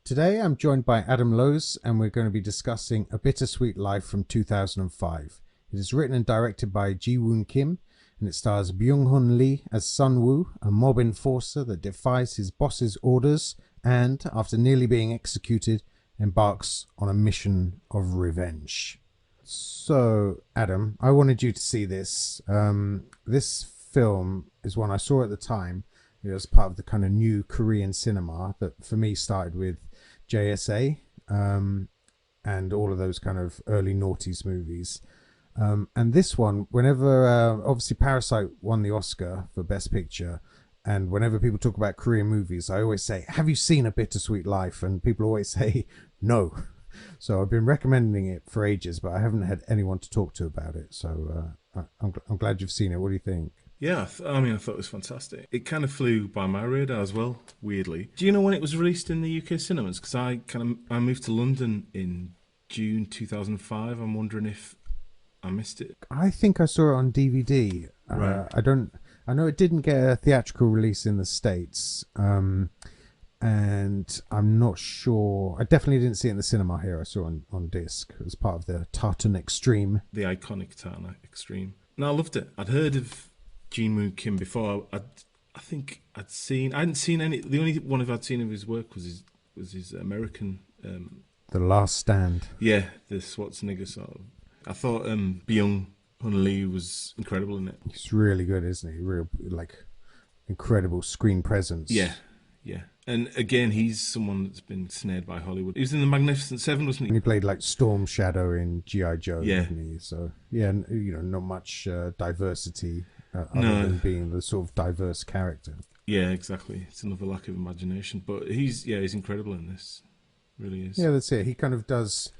Today I'm joined by Adam Lowes and we're going to be discussing A Bittersweet Life from 2005. It is written and directed by Jee-woon Kim and it stars Byung-hun Lee as Sun-woo, a mob enforcer that defies his boss's orders and, after nearly being executed, embarks on a mission of revenge. So, Adam, I wanted you to see this. This film is one I saw at the time. It was part of the kind of new Korean cinema that for me started with JSA and all of those kind of early noughties movies. And this one, whenever, obviously Parasite won the Oscar for Best Picture, and whenever people talk about Korean movies, I always say, have you seen A Bittersweet Life? And people always say, no. So I've been recommending it for ages, but I haven't had anyone to talk to about it. So I'm glad you've seen it. What do you think? Yeah, I thought it was fantastic. It kind of flew by my radar as well, weirdly. Do you know when it was released in the UK cinemas? Because I moved to London in June 2005. I'm wondering if I missed it. I think I saw it on DVD. Right. I know it didn't get a theatrical release in the States. And I'm not sure. I definitely didn't see it in the cinema here. I saw it on disc. It was part of the Tartan Extreme. The iconic Tartan Extreme. No, I loved it. I'd heard of Jee-woon Kim before. I hadn't seen any. The only one I'd seen of his work was his American. The Last Stand. Yeah, the Schwarzenegger sort of. I thought Byung-hun Lee was incredible in it. He's really good, isn't he? Real incredible screen presence. Yeah. And again, he's someone that's been snared by Hollywood. He was in The Magnificent Seven, wasn't he? And he played like Storm Shadow in G.I. Joe, yeah. Didn't he? So yeah, not much diversity other than being the sort of diverse character. Yeah, exactly. It's another lack of imagination, but he's incredible in this. Really is. Yeah, that's it. He kind of does,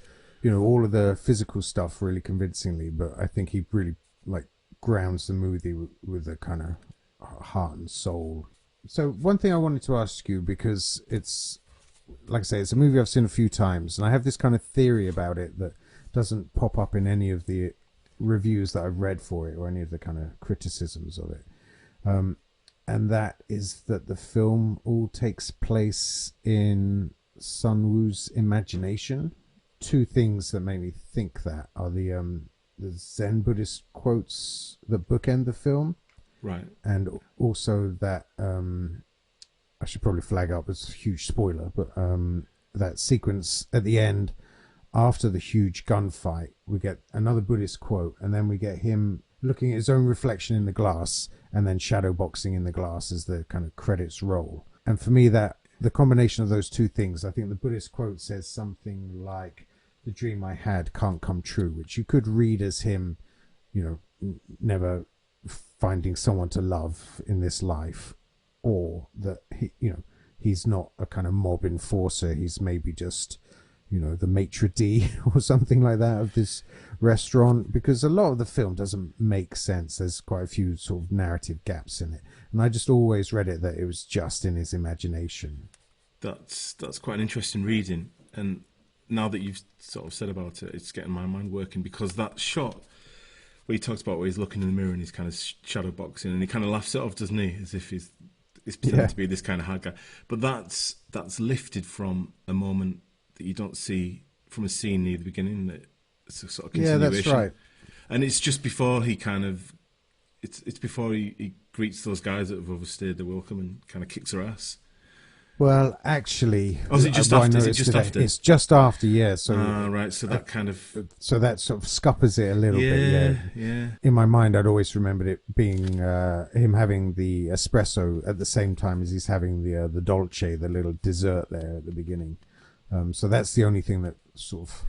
all of the physical stuff really convincingly, but I think he really grounds the movie with a kind of heart and soul. So one thing I wanted to ask you, because it's, like I say, it's a movie I've seen a few times, and I have this kind of theory about it that doesn't pop up in any of the reviews that I've read for it or any of the kind of criticisms of it. And that is that the film all takes place in Sun-woo's imagination. Two things that make me think that are the Zen Buddhist quotes that bookend the film. Right. And also that, I should probably flag up as a huge spoiler, but that sequence at the end, after the huge gunfight, we get another Buddhist quote, and then we get him looking at his own reflection in the glass, and then shadow boxing in the glass as the kind of credits roll. And for me, that the combination of those two things, I think the Buddhist quote says something like, "The dream I had can't come true," which you could read as him, never finding someone to love in this life, or that he's not a kind of mob enforcer. He's maybe just the maitre d' or something like that of this restaurant, because a lot of the film doesn't make sense. There's quite a few sort of narrative gaps in it, and I just always read it that it was just in his imagination. That's quite an interesting reading, and now that you've sort of said about it, it's getting my mind working, because that shot where he talks about where he's looking in the mirror and he's kind of shadow boxing, and he kind of laughs it off, doesn't he? As if he's pretending to be this kind of hard guy. But that's lifted from a moment that you don't see from a scene near the beginning. That it's a sort of continuation. Yeah, that's right. And it's just before he kind of, it's before he greets those guys that have overstayed their welcome and kind of kicks their ass. Well, actually, is it just after? It's just after, yeah. So, right. So that kind of, so that sort of scuppers it a little bit. Yeah. In my mind, I'd always remembered it being him having the espresso at the same time as he's having the dolce, the little dessert there at the beginning. So that's the only thing that sort of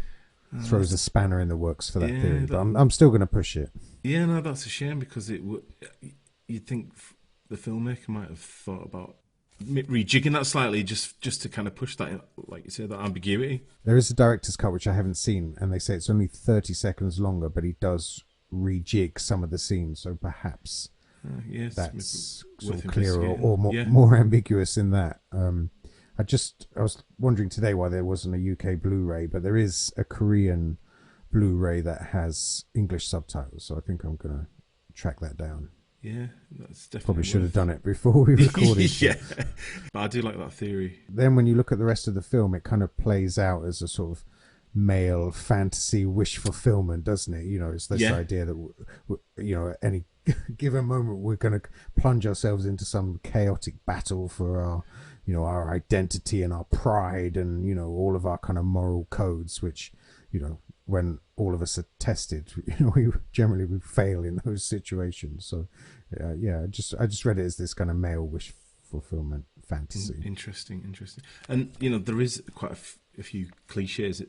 throws a spanner in the works for that theory. But I'm still going to push it. Yeah, no, that's a shame, because you'd think the filmmaker might have thought about rejigging that slightly just to kind of push that, like you said, that ambiguity. There is a director's cut which I haven't seen, and they say it's only 30 seconds longer, but he does rejig some of the scenes, so perhaps that's sort of clearer or more ambiguous in that. I was wondering today why there wasn't a UK Blu-ray, but there is a Korean Blu-ray that has English subtitles, so I think I'm going to track that down. Yeah, that's definitely Probably should have done it before we recorded. Yeah, but I do like that theory. Then when you look at the rest of the film, it kind of plays out as a sort of male fantasy wish fulfillment, doesn't it? It's this Yeah. idea that at any given moment we're going to plunge ourselves into some chaotic battle for our identity and our pride and all of our kind of moral codes, which when all of us are tested, we generally we fail in those situations. So I just read it as this kind of male wish fulfillment fantasy. Interesting. And there is quite a few cliches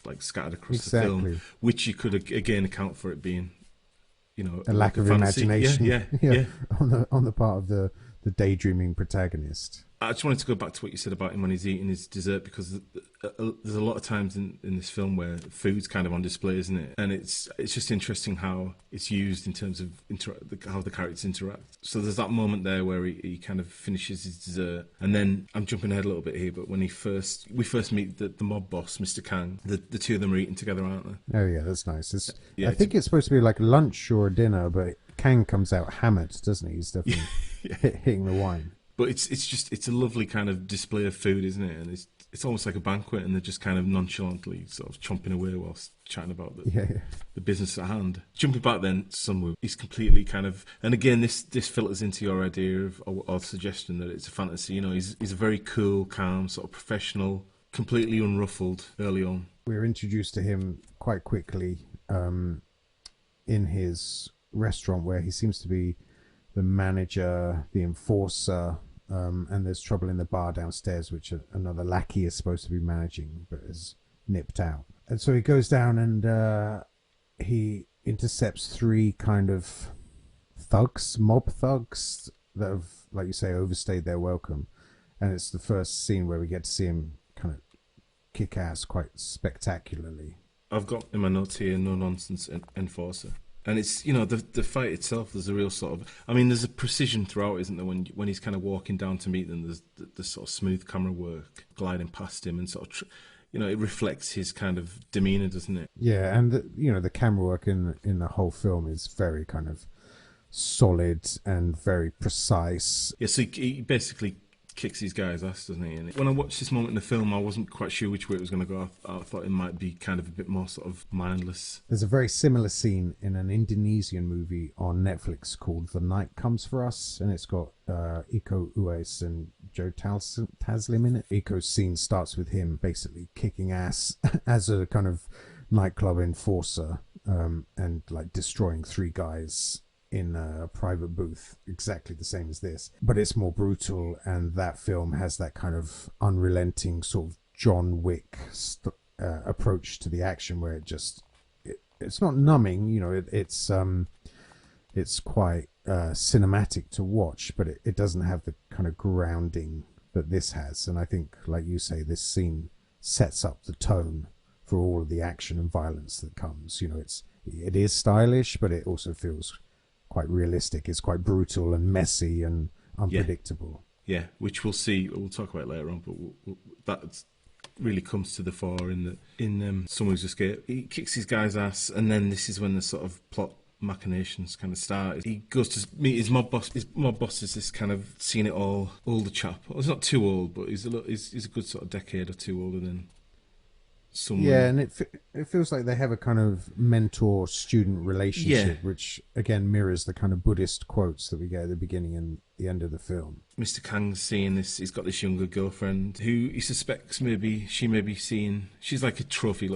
like scattered across the film, which you could again account for it being a lack of fantasy. imagination. Yeah. on the part of the daydreaming protagonist. I just wanted to go back to what you said about him when he's eating his dessert, because there's a lot of times in this film where food's kind of on display, isn't it? And it's just interesting how it's used in terms of how the characters interact. So there's that moment there where he kind of finishes his dessert, and then I'm jumping ahead a little bit here, but when we first meet the mob boss, Mr. Kang, the two of them are eating together, aren't they? Oh yeah, that's nice. I think it's supposed to be like lunch or dinner, but Kang comes out hammered, doesn't he? He's definitely hitting the wine. But it's a lovely kind of display of food, isn't it? And it's almost like a banquet, and they're just kind of nonchalantly sort of chomping away whilst chatting about the business at hand. Jumping back then, Sunwoo, he's completely kind of, and again this filters into your idea of or suggestion that it's a fantasy. He's a very cool, calm, sort of professional, completely unruffled early on. We're introduced to him quite quickly in his restaurant, where he seems to be the manager, the enforcer, and there's trouble in the bar downstairs, which another lackey is supposed to be managing, but is nipped out. And so he goes down and he intercepts 3 kind of mob thugs, that have, like you say, overstayed their welcome. And it's the first scene where we get to see him kind of kick ass quite spectacularly. I've got in my notes here, no nonsense enforcer. And it's, the fight itself, there's a real sort of, there's a precision throughout, isn't there? When he's kind of walking down to meet them, there's the sort of smooth camera work gliding past him, and sort of, it reflects his kind of demeanour, doesn't it? Yeah, and the camera work in the whole film is very kind of solid and very precise. Yeah, so he basically kicks these guys' ass, doesn't he? And when I watched this moment in the film, I wasn't quite sure which way it was going to go. I thought it might be kind of a bit more sort of mindless. There's a very similar scene in an Indonesian movie on Netflix called The Night Comes For Us, and it's got Iko Uwais and Joe Taslim in it. Iko's scene starts with him basically kicking ass as a kind of nightclub enforcer, and like destroying 3 guys in a private booth, exactly the same as this, but it's more brutal. And that film has that kind of unrelenting sort of John Wick approach to the action, where it's not numbing, it's quite cinematic to watch, but it doesn't have the kind of grounding that this has. And I think, like you say, this scene sets up the tone for all of the action and violence that comes. It is stylish, but it also feels quite realistic. It's quite brutal and messy and unpredictable. Yeah, which we'll see. We'll talk about it later on, but that really comes to the fore in Someone's Escape. He kicks his guy's ass, and then this is when the sort of plot machinations kind of start. He goes to meet his mob boss. His mob boss is this kind of seen it all older chap. Well, he's not too old, but he's a good sort of decade or 2 older than someone. Yeah, and it feels like they have a kind of mentor-student relationship, which again mirrors the kind of Buddhist quotes that we get at the beginning and the end of the film. Mr. Kang's seeing this. He's got this younger girlfriend who he suspects she may be seeing. She's like a trophy.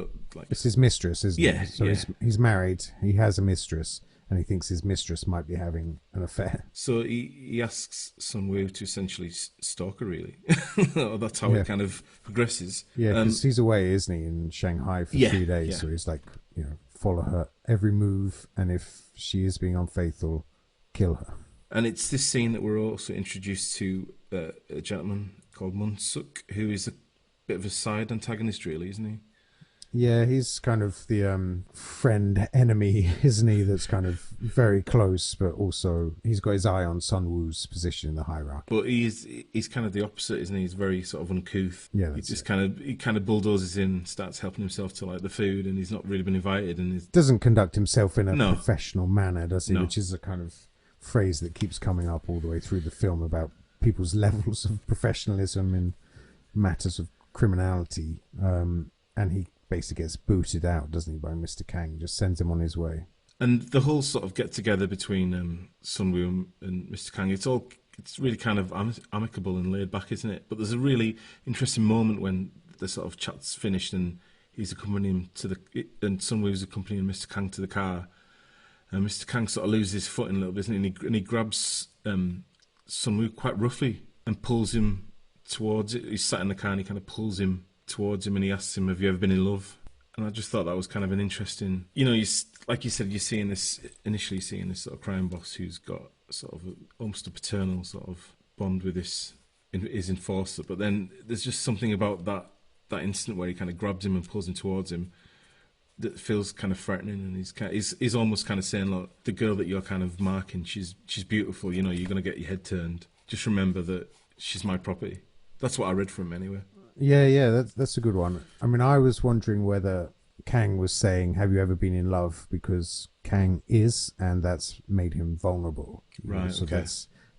It's his mistress, isn't it? So yeah. He's married. He has a mistress, and he thinks his mistress might be having an affair. So he asks Sunwoo to essentially stalk her, really. That's how it kind of progresses. Yeah, because he's away, isn't he, in Shanghai for 3 days. Yeah. So he's like, follow her every move, and if she is being unfaithful, kill her. And it's this scene that we're also introduced to a gentleman called Munsuk, who is a bit of a side antagonist, really, isn't he? Yeah, he's kind of the friend enemy, isn't he? That's kind of very close, but also he's got his eye on Sunwoo's position in the hierarchy. But he's kind of the opposite, isn't he? He's very sort of uncouth. Yeah, he kind of bulldozes in, starts helping himself to like the food, and he's not really been invited, and doesn't conduct himself in a professional manner, does he? No. Which is a kind of phrase that keeps coming up all the way through the film about people's levels of professionalism in matters of criminality. And he basically gets booted out, doesn't he, by Mr. Kang, just sends him on his way. And the whole sort of get together between Sun-woo and Mr. Kang, it's really kind of amicable and laid back, isn't it? But there's a really interesting moment when the sort of chat's finished and he's accompanying him and Sun-woo's accompanying Mr. Kang to the car. And Mr. Kang sort of loses his footing a little bit, doesn't he? And he grabs Sun-woo quite roughly and pulls him towards it. He's sat in the car and he kind of pulls him towards him and he asks him, "Have you ever been in love?" And I just thought that was kind of an interesting, like you said, initially seeing this sort of crime boss who's got sort of almost a paternal sort of bond with his enforcer. But then there's just something about that instant where he kind of grabs him and pulls him towards him that feels kind of threatening. And he's almost kind of saying, "Look, the girl that you're kind of marking, she's beautiful. You're going to get your head turned. Just remember that she's my property." That's what I read from him anyway. Yeah, that's a good one. I mean, I was wondering whether Kang was saying, "Have you ever been in love?" because Kang is, and that's made him vulnerable. Right. So okay.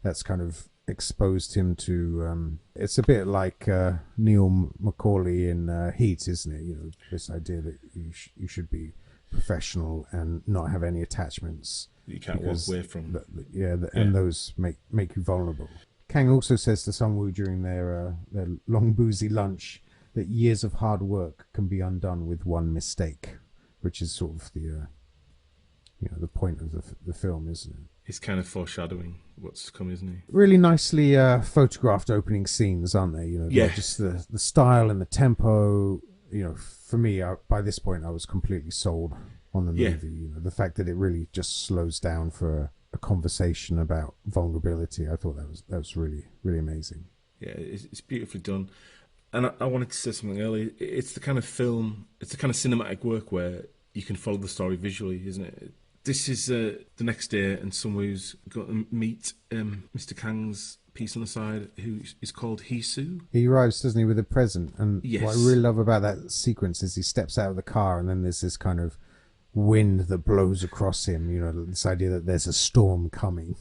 that's kind of exposed him to. It's a bit like Neil Macaulay in Heat, isn't it? This idea that you should be professional and not have any attachments. You can't walk away from. And those make you vulnerable. Kang also says to Sun-woo during their long boozy lunch that years of hard work can be undone with one mistake, which is sort of the point of the film, isn't it? He's kind of foreshadowing what's to come, isn't he? Really nicely photographed opening scenes, aren't they? Just the style and the tempo. For me, by this point, I was completely sold on the movie. The fact that it really just slows down for a conversation about vulnerability. I thought that was really, really amazing. Yeah, it's beautifully done. And I wanted to say something earlier. It's the kind of film, it's the kind of cinematic work where you can follow the story visually, isn't it? This is the next day, and Sun-woo's got to meet Mr. Kang's piece on the side, who is called Hisu. He arrives, doesn't he, with a present. And yes. What I really love about that sequence is he steps out of the car, and then there's this kind of wind that blows across him, this idea that there's a storm coming.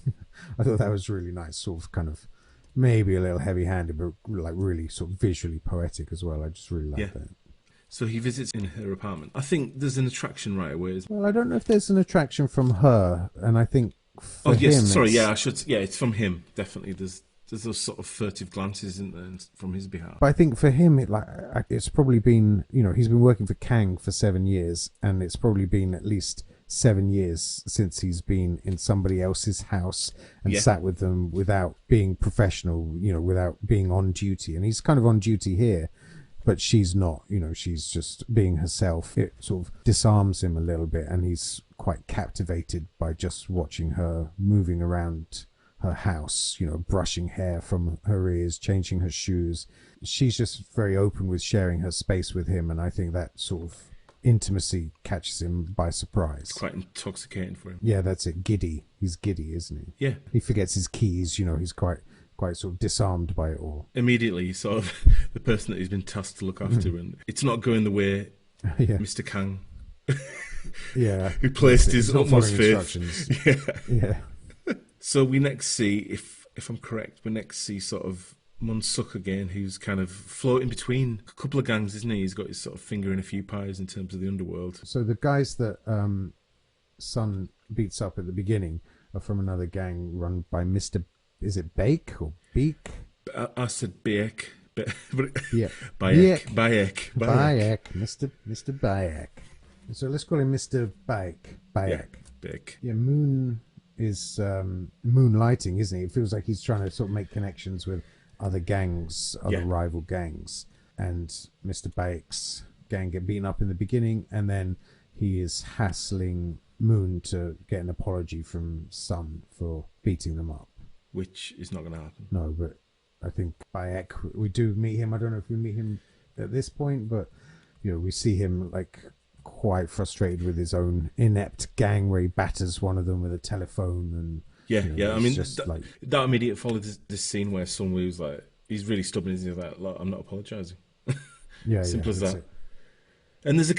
I thought that was really nice, sort of kind of maybe a little heavy-handed, but like really sort of visually poetic as well. I just really like that. So he visits in her apartment. I think there's an attraction right away. Well, I don't know if there's an attraction from her, and I think for him... it's from him, definitely. There's those sort of furtive glances, isn't there, from his behalf. But I think for him, it's probably been, he's been working for Kang for 7 years, and it's probably been at least 7 years since he's been in somebody else's house and sat with them without being professional, without being on duty. And he's kind of on duty here, but she's not, she's just being herself. It sort of disarms him a little bit, and he's quite captivated by just watching her moving around her house, brushing hair from her ears, changing her shoes. She's just very open with sharing her space with him, and I think that sort of intimacy catches him by surprise. It's quite intoxicating for him. Yeah, that's it. Giddy. He's giddy, isn't he? Yeah. He forgets his keys, he's quite sort of disarmed by it all. Immediately, he's sort of the person that he's been tasked to look after, and it's not going the way Mr. Kang, who placed his utmost faith. Yeah. So we next see, if I'm correct, sort of Mun-suk again, who's kind of floating between a couple of gangs, isn't he? He's got his sort of finger in a few pies in terms of the underworld. So the guys that Sun beats up at the beginning are from another gang run by Mr. Is it Bayek or Beek? I said Bayek. Yeah. Bayek. Mr. Bayek. So let's call him Mr. Bayek. Yeah, Bayek. Yeah, Moon is moonlighting, isn't he? It feels like he's trying to sort of make connections with other gangs, rival gangs. And Mr. Bayek's gang get beaten up in the beginning, and then he is hassling Moon to get an apology from Sun for beating them up. Which is not going to happen. No, but I think Bayek, we do meet him. I don't know if we meet him at this point, but we see him like quite frustrated with his own inept gang where he batters one of them with a telephone and I mean that immediate followed this scene where Sun-woo's like, he's really stubborn, he's like, "Look, I'm not apologizing." Simple as that. It. And there's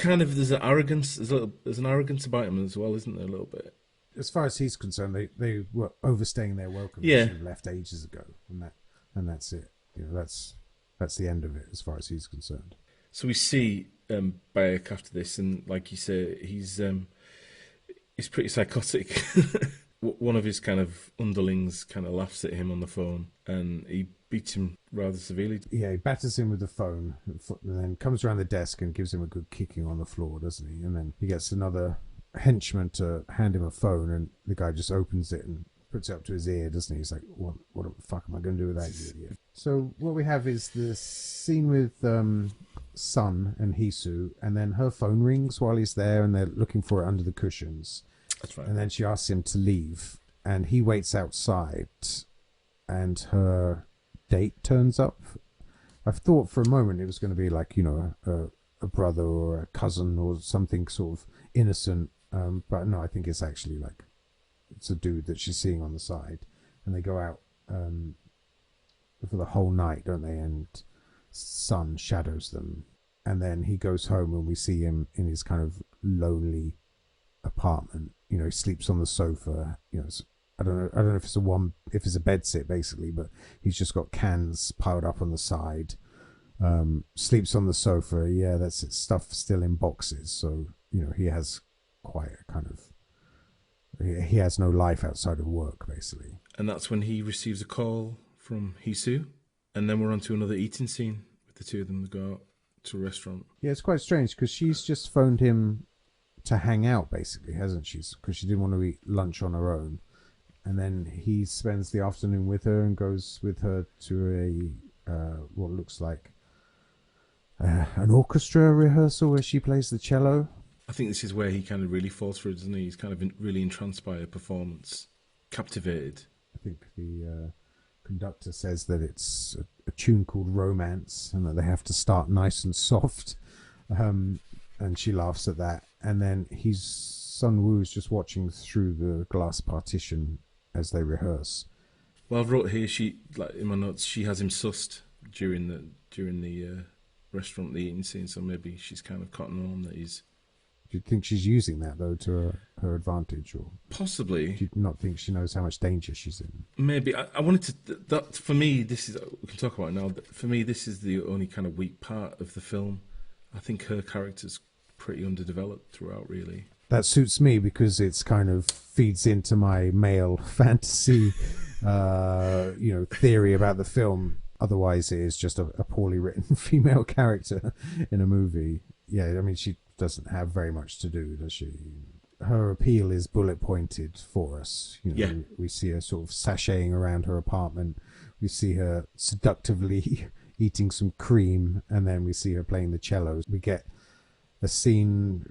an arrogance about him as well, isn't there, a little bit? as far as he's concerned, they were overstaying their welcome. They Yeah. should have left ages ago, and that's it. That's the end of it as far as he's concerned. So we see Bayek after this, and like you say, he's pretty psychotic. One of his kind of underlings kind of laughs at him on the phone, and he beats him rather severely. Yeah, he batters him with the phone, and then comes around the desk and gives him a good kicking on the floor, doesn't he? And then he gets another henchman to hand him a phone, and the guy just opens it and puts it up to his ear, doesn't he? He's like, what the fuck am I going to do with that, you idiot? So what we have is this scene with Sun and Hisu, and then her phone rings while he's there, and they're looking for it under the cushions. That's right. And then she asks him to leave, and he waits outside, and her date turns up. I thought for a moment it was going to be like, a brother or a cousin or something sort of innocent, but no, I think it's actually like it's a dude that she's seeing on the side, and they go out for the whole night, don't they? And Sun shadows them, and then he goes home, and we see him in his kind of lonely apartment. He sleeps on the sofa. I don't know if it's a bed sit basically, but he's just got cans piled up on the side. Sleeps on the sofa. Yeah, that's it. Stuff still in boxes. So he has quite a kind of he has no life outside of work basically. And that's when he receives a call from Hisu, and then we're on to another eating scene with the two of them that go out to a restaurant. Yeah, it's quite strange because she's just phoned him to hang out basically, hasn't she? Because she didn't want to eat lunch on her own, and then he spends the afternoon with her and goes with her to a what looks like an orchestra rehearsal where she plays the cello. I think this is where he kind of really falls for it, doesn't he? He's kind of really entranced by her performance, captivated. I think the conductor says that it's a tune called Romance, and that they have to start nice and soft, and she laughs at that. And then Sun Woo's just watching through the glass partition as they rehearse. Well, I've wrote here, in my notes, she has him sussed during the restaurant, the eating scene, so maybe she's kind of cotton on that he's... Do you think she's using that, though, to her advantage? Or possibly. Do you not think she knows how much danger she's in? Maybe. I wanted to... That, for me, this is... We can talk about it now. For me, this is the only kind of weak part of the film. I think her character's pretty underdeveloped throughout, really. That suits me because it's kind of feeds into my male fantasy, theory about the film. Otherwise, it is just a poorly written female character in a movie. Yeah, I mean, she doesn't have very much to do, does she? Her appeal is bullet pointed for us. We see her sort of sashaying around her apartment. We see her seductively eating some cream, and then we see her playing the cello. We get a scene,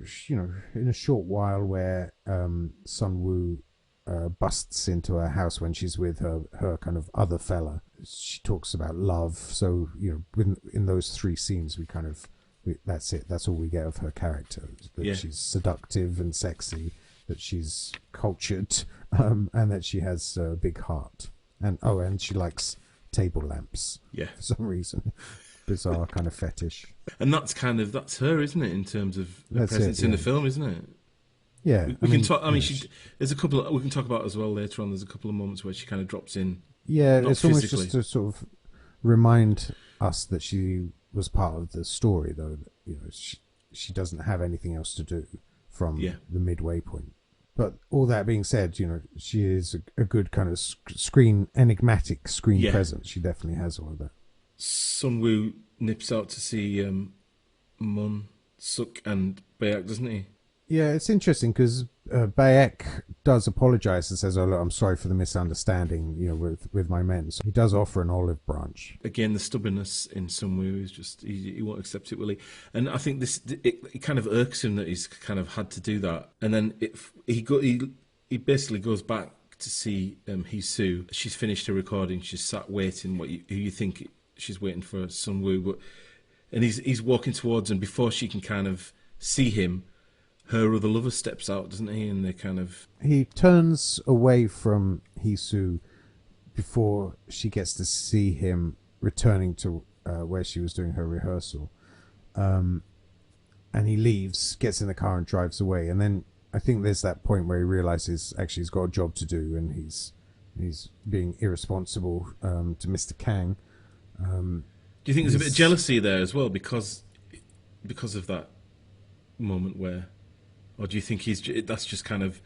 in a short while where Sun Woo busts into her house when she's with her kind of other fella. She talks about love. So, in those three scenes, that's it. That's all we get of her character. That she's seductive and sexy, that she's cultured, and that she has a big heart. And she likes table lamps. Yeah, for some reason. Bizarre kind of fetish. And that's her, isn't it, in terms of the presence in the film, isn't it? Yeah. We can talk. I mean, there's a couple we can talk about as well later on. There's a couple of moments where she kind of drops in. Yeah, it's almost just to sort of remind us that she was part of the story, though. That, she doesn't have anything else to do from the midway point. But all that being said, she is a good kind of enigmatic screen presence. She definitely has all of that. Sun Woo nips out to see Mun, Suk, and Bayek, doesn't he? Yeah, it's interesting because Bayek does apologise and says, "Oh, look, I'm sorry for the misunderstanding, with my men." So he does offer an olive branch. Again, the stubbornness in Sun Woo is just he won't accept it, will he? And I think it kind of irks him that he's kind of had to do that. And then he basically goes back to see Hisu. She's finished her recording. She's sat waiting. Who you think she's waiting for Sun Woo, and he's walking towards, and before she can kind of see him, her other lover steps out, doesn't he? And they kind of... He turns away from Hisu before she gets to see him returning to where she was doing her rehearsal. And he leaves, gets in the car and drives away. And then I think there's that point where he realizes actually he's got a job to do, and he's being irresponsible to Mr. Kang. Do you think there's a bit of jealousy there as well because of that moment where, or do you think that's just kind of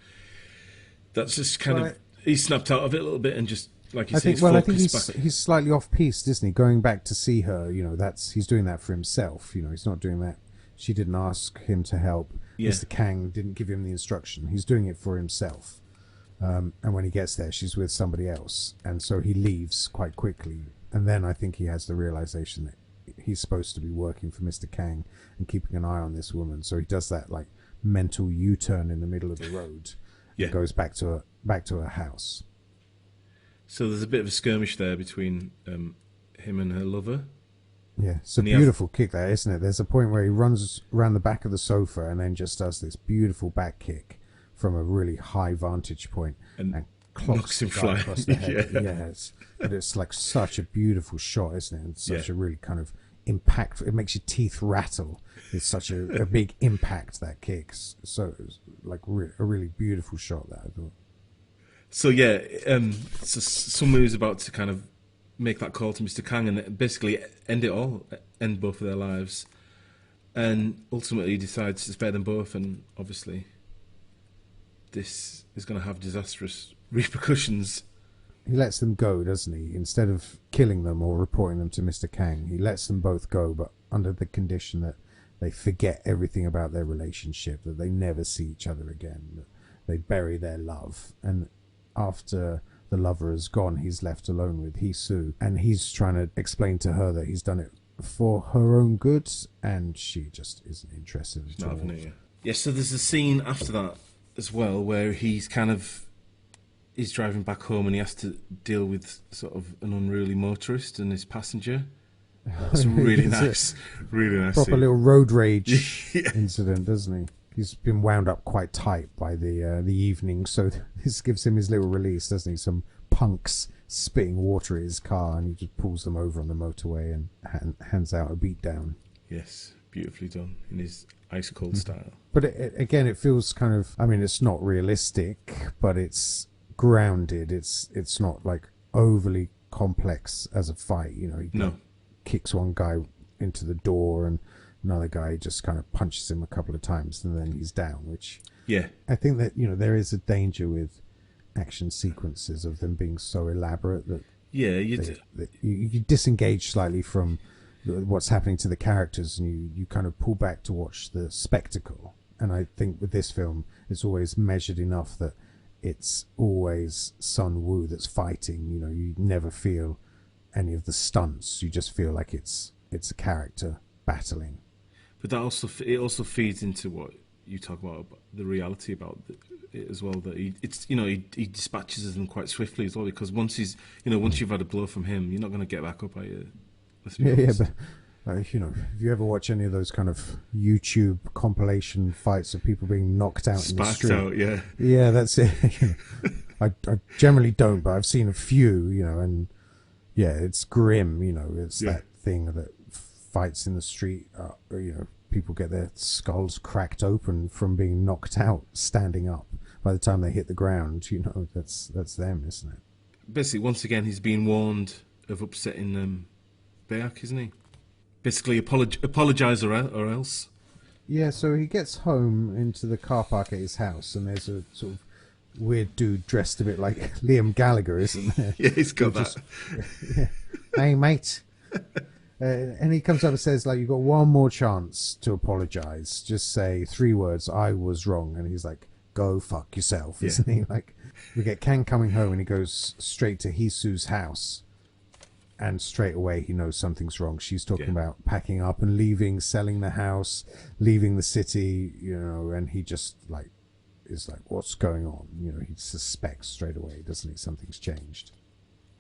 he snapped out of it a little bit and just like you say, I think he's slightly off piste, isn't he? Going back to see her, he's doing that for himself. He's not doing that. She didn't ask him to help. Yeah. Mr. Kang didn't give him the instruction. He's doing it for himself. And when he gets there, she's with somebody else, and so he leaves quite quickly. And then I think he has the realization that he's supposed to be working for Mr. Kang and keeping an eye on this woman. So he does that like mental U-turn in the middle of the road. Yeah. And goes back to her house. So there's a bit of a skirmish there between him and her lover. Yeah, it's a beautiful kick there, isn't it? There's a point where he runs around the back of the sofa and then just does this beautiful back kick from a really high vantage point and clocks him flying across the head. Yeah, it's like such a beautiful shot, isn't it? It's such a really kind of impact. It makes your teeth rattle. It's such a big impact, that kick. So it's like a really beautiful shot that I thought. So so someone who's about to kind of make that call to Mr. Kang and basically end both of their lives, and ultimately decides to spare them both, and obviously this is going to have disastrous repercussions. He lets them go, doesn't he? Instead of killing them or reporting them to Mr. Kang, he lets them both go, but under the condition that they forget everything about their relationship, that they never see each other again, that they bury their love. And after the lover is gone, he's left alone with Hee-soo, and he's trying to explain to her that he's done it for her own good, and she just isn't interested at all. So there's a scene after that as well where he's driving back home and he has to deal with sort of an unruly motorist and his passenger. It's really nice, really nice. Proper little road rage incident, doesn't he? He's been wound up quite tight by the evening, so this gives him his little release, doesn't he? Some punks spitting water at his car, and he just pulls them over on the motorway and hands out a beatdown. Yes, beautifully done in his ice cold style. But again, it feels kind of, I mean, it's not realistic, but it's grounded. It's not like overly complex as a fight. He kicks one guy into the door and another guy just kind of punches him a couple of times and then he's down, which I think that there is a danger with action sequences of them being so elaborate that you disengage slightly from what's happening to the characters, and you kind of pull back to watch the spectacle. And I think with this film, it's always measured enough that it's always Sun Woo that's fighting. You never feel any of the stunts. You just feel like it's a character battling. But it also feeds into what you talk about the reality about it as well. That he dispatches them quite swiftly as well, because once you've had a blow from him, you're not going to get back up, are you? But if you ever watch any of those kind of YouTube compilation fights of people being knocked out in the street, out, that's it. I generally don't, but I've seen a few, and it's grim. It's that thing that fights in the street. People get their skulls cracked open from being knocked out standing up. By the time they hit the ground, that's them, isn't it? Basically, once again, he's been warned of upsetting Bayek, isn't he? Basically, apologise or else. Yeah, so he gets home into the car park at his house, and there's a sort of weird dude dressed a bit like Liam Gallagher, isn't there? Yeah, he's got that. Hey, mate. And he comes up and says, like, you've got one more chance to apologise. Just say 3 words, I was wrong. And he's like, go fuck yourself, isn't he? Like, we get Kang coming home and he goes straight to Hee-soo's house. And straight away he knows something's wrong. She's talking about packing up and leaving, selling the house, leaving the city, and he just is like, what's going on? He suspects straight away, doesn't he? Something's changed.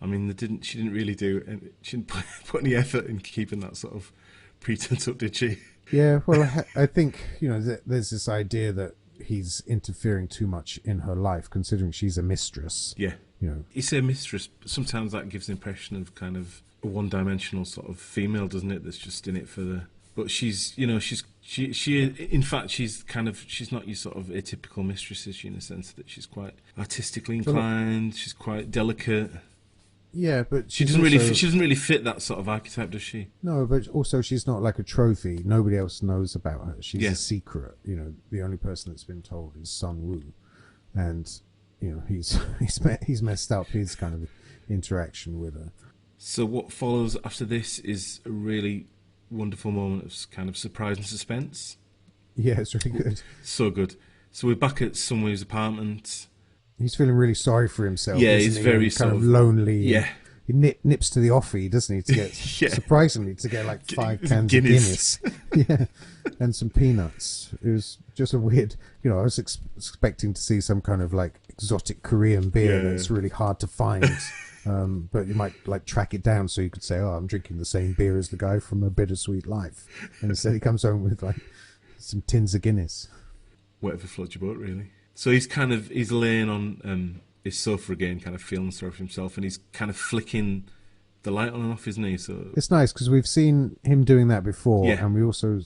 I mean, she didn't really she didn't put any effort in keeping that sort of pretense up, did she? Yeah, well, I think, there's this idea that he's interfering too much in her life, considering she's a mistress. Yeah. You say mistress, but sometimes that gives the impression of kind of a one-dimensional sort of female, doesn't it? That's just in it for the... But she's In fact, she's not your sort of atypical mistress, is she? In the sense that she's quite artistically inclined. She's quite delicate. Yeah, but she doesn't really fit that sort of archetype, does she? No, but also she's not like a trophy. Nobody else knows about her. She's a secret. You know, the only person that's been told is Sun Woo, and you know he's messed up his kind of interaction with her. So what follows after this is a really wonderful moment of kind of surprise and suspense. Yeah, it's really good. So good. So we're back at Sun Woo's apartment. He's feeling really sorry for himself. Yeah, he's very kind of lonely. Yeah. He nips to the offie, doesn't he, to get surprisingly to get like 5 cans of Guinness, yeah, and some peanuts. It was just a weird, you know. I was expecting to see some kind of like exotic Korean beer that's really hard to find, but you might like track it down so you could say, "Oh, I'm drinking the same beer as the guy from A Bittersweet Life," and instead he comes home with like some tins of Guinness. Whatever floats your boat, really. So he's laying on his sofa again, kind of feeling sorry for himself, and he's kind of flicking the light on and off, isn't he? So it's nice because we've seen him doing that before, yeah. and we also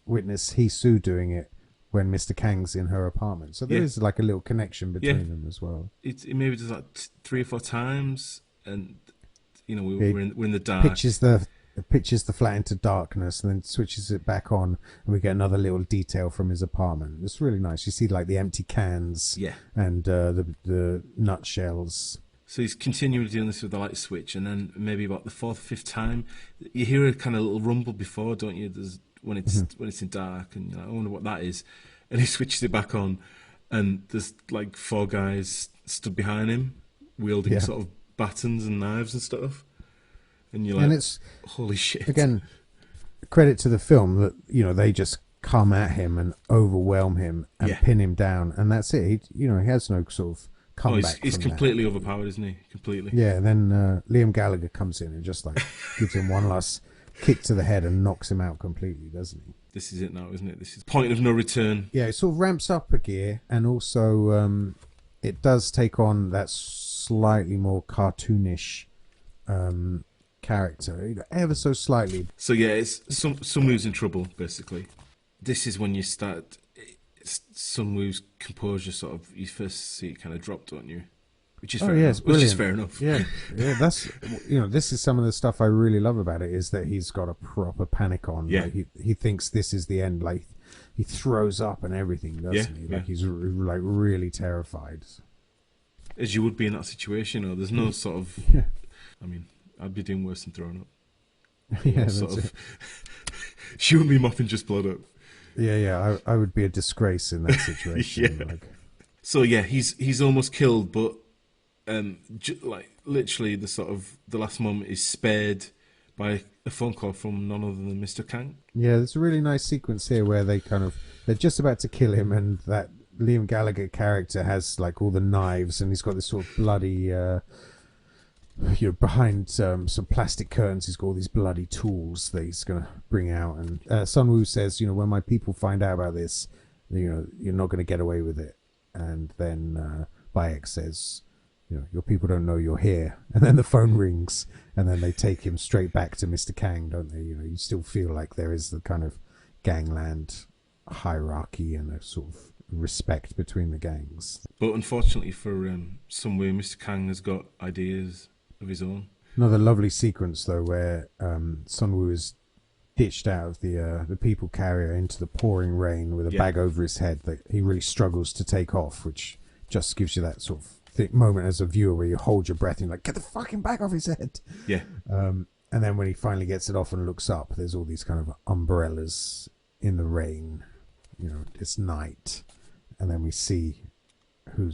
witnessed Hee-soo doing it when Mr. Kang's in her apartment. So there is like a little connection between them as well. It maybe does that 3 or 4 times, and you know we're in the dark. Pitches the flat into darkness and then switches it back on, and we get another little detail from his apartment. It's really nice. You see like the empty cans, and the nutshells. So he's continually doing this with the light switch, and then maybe about the 4th or 5th time, you hear a kind of little rumble before, don't you? There's when it's in dark, and you're like, I wonder what that is. And he switches it back on, and there's like 4 guys stood behind him, wielding sort of batons and knives and stuff. And you're like, and it's, holy shit. Again, credit to the film that, you know, they just come at him and overwhelm him and pin him down, and that's it. He has no sort of comeback. He's completely overpowered, isn't he? Completely. Yeah, and then Liam Gallagher comes in and just like gives him one last kick to the head and knocks him out completely, doesn't he? This is it now, isn't it? This is point of no return. Yeah, it sort of ramps up a gear, and also it does take on that slightly more cartoonish character, ever so slightly. So yeah, it's Sun Woo's in trouble, basically. This is when you start Sun Woo's composure sort of, you first see it kind of drop, don't you? Which is fair enough. Which is fair enough. Yeah, that's, you know, this is some of the stuff I really love about it, is that he's got a proper panic on. Yeah. Like he thinks this is the end. Like he throws up and everything, doesn't he? Like he's like really terrified. As you would be in that situation, or there's no sort of. I mean, I'd be doing worse than throwing up. Yeah, sort of. She wouldn't be mopping just blood up. Yeah. I would be a disgrace in that situation. Like. So yeah, he's almost killed, but like literally the last moment is spared by a phone call from none other than Mr. Kang. Yeah, there's a really nice sequence here where they're just about to kill him, and that Liam Gallagher character has like all the knives, and he's got this sort of bloody behind some plastic curtains, he's got all these bloody tools that he's going to bring out. And Sun Woo says, when my people find out about this, you're not going to get away with it. And then Bayek says, your people don't know you're here. And then the phone rings, and then they take him straight back to Mr. Kang, don't they? You still feel like there is the kind of gangland hierarchy and a sort of respect between the gangs. But unfortunately for Sun Woo, Mr. Kang has got ideas of his own. Another lovely sequence, though, where Sun Woo is ditched out of the people carrier into the pouring rain with a bag over his head that he really struggles to take off, which just gives you that sort of moment as a viewer where you hold your breath and you're like, get the fucking bag off his head. Yeah. And then when he finally gets it off and looks up, there's all these kind of umbrellas in the rain. It's night, and then we see who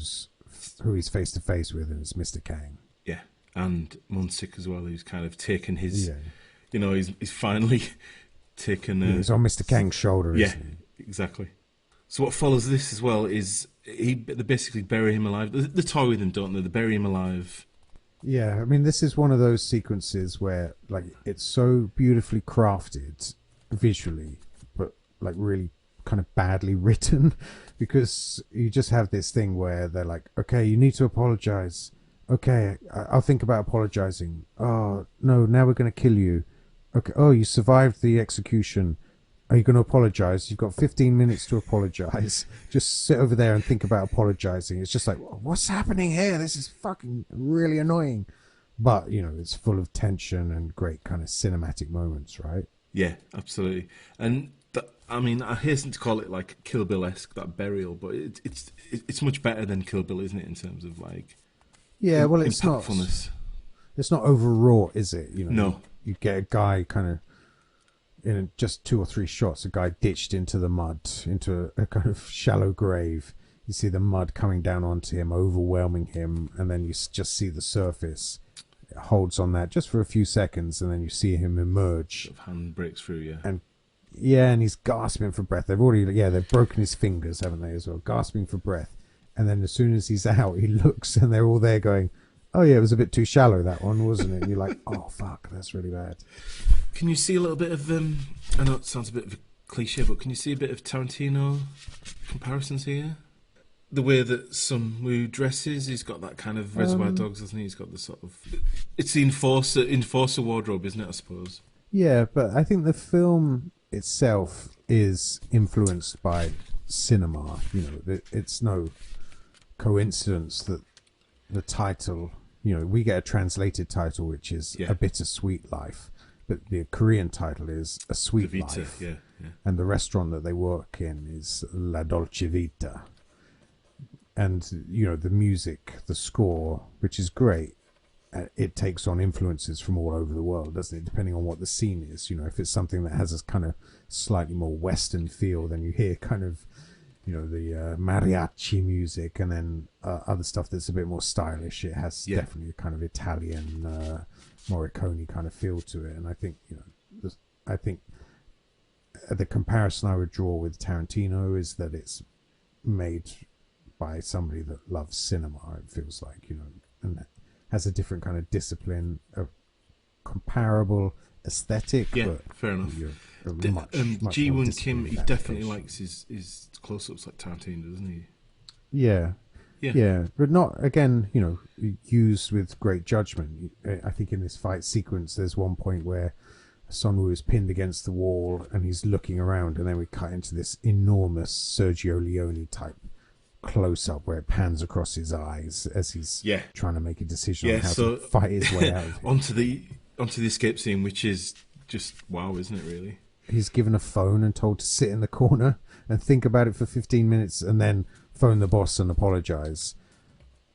he's face to face with, and it's Mr. Kang. Yeah, and Munsik as well, who's kind of taken his, he's finally taken. He's on Mr. Kang's shoulder. Yeah, isn't he? Exactly. So what follows this as well is they basically bury him alive. They toy with him, don't they? They bury him alive. Yeah, I mean, this is one of those sequences where, like, it's so beautifully crafted visually, but like really kind of badly written, because you just have this thing where they're like, okay, you need to apologize. Okay, I'll think about apologizing. Oh no, now we're going to kill you. Okay, oh, you survived the execution. Are you going to apologize? You've got 15 minutes to apologize. Just sit over there and think about apologizing. It's just like, what's happening here? This is fucking really annoying. But, you know, it's full of tension and great kind of cinematic moments, right? Yeah, absolutely. And I mean, I hasten to call it like Kill Bill-esque, that burial, but it's much better than Kill Bill, isn't it, in terms of like well, it's impactfulness. It's not overwrought, is it? You know, No. You get a guy kind of in just 2 or 3 shots, a guy ditched into the mud, into a kind of shallow grave. You see the mud coming down onto him, overwhelming him, and then you just see the surface. It holds on that just for a few seconds, and then you see him emerge. Sort of hand breaks through, yeah. And he's gasping for breath. They've broken his fingers, haven't they, as well? Gasping for breath. And then as soon as he's out, he looks, and they're all there going, oh yeah, it was a bit too shallow, that one, wasn't it? And you're like, oh fuck, that's really bad. Can you see a little bit of I know it sounds a bit of a cliche, but can you see a bit of Tarantino comparisons here? The way that Sun Woo dresses, he's got that kind of Reservoir Dogs, hasn't he? He's got the sort of, it's the enforcer wardrobe, isn't it, I suppose? Yeah, but I think the film itself is influenced by cinema. You know, it's no coincidence that the title, you know, we get a translated title which is A Bittersweet Life, but the Korean title is A Sweet Vita, Life. yeah. And the restaurant that they work in is La Dolce Vita. And, you know, the music, the score, which is great, it takes on influences from all over the world, doesn't it? Depending on what the scene is. You know, if it's something that has a kind of slightly more Western feel, then you hear kind of, you know, the mariachi music, and then other stuff that's a bit more stylish. It has definitely a kind of Italian Morricone kind of feel to it. And I think, you know, I think the comparison I would draw with Tarantino is that it's made by somebody that loves cinema, it feels like, you know, and has a different kind of discipline, a comparable aesthetic. Yeah, but fair enough. Much Ji-woon more Kim, he disciplined definitely application. likes his close-ups like Tarantino, doesn't he? Yeah, but not, again, you know, used with great judgment. I think in this fight sequence, there's one point where Sonwoo is pinned against the wall and he's looking around, and then we cut into this enormous Sergio Leone type close-up where it pans across his eyes as he's trying to make a decision on how to fight his way out of it. onto the escape scene, which is just wow, isn't it, really? He's given a phone and told to sit in the corner and think about it for 15 minutes and then phone the boss and apologize.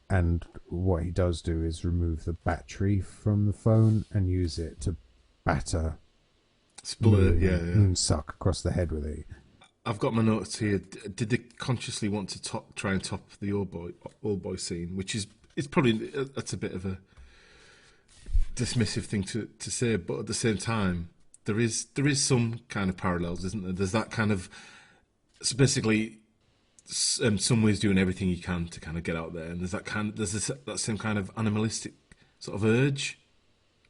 And what he does do is remove the battery from the phone and use it to batter Moon-suck across the head with it. I've got my notes here. Did they consciously want to try and top the old boy scene, which is, it's probably, that's a bit of a dismissive thing to say, but at the same time, there is some kind of parallels, isn't there? There's that kind of, so basically, some ways doing everything he can to kind of get out there, and there's that same kind of animalistic sort of urge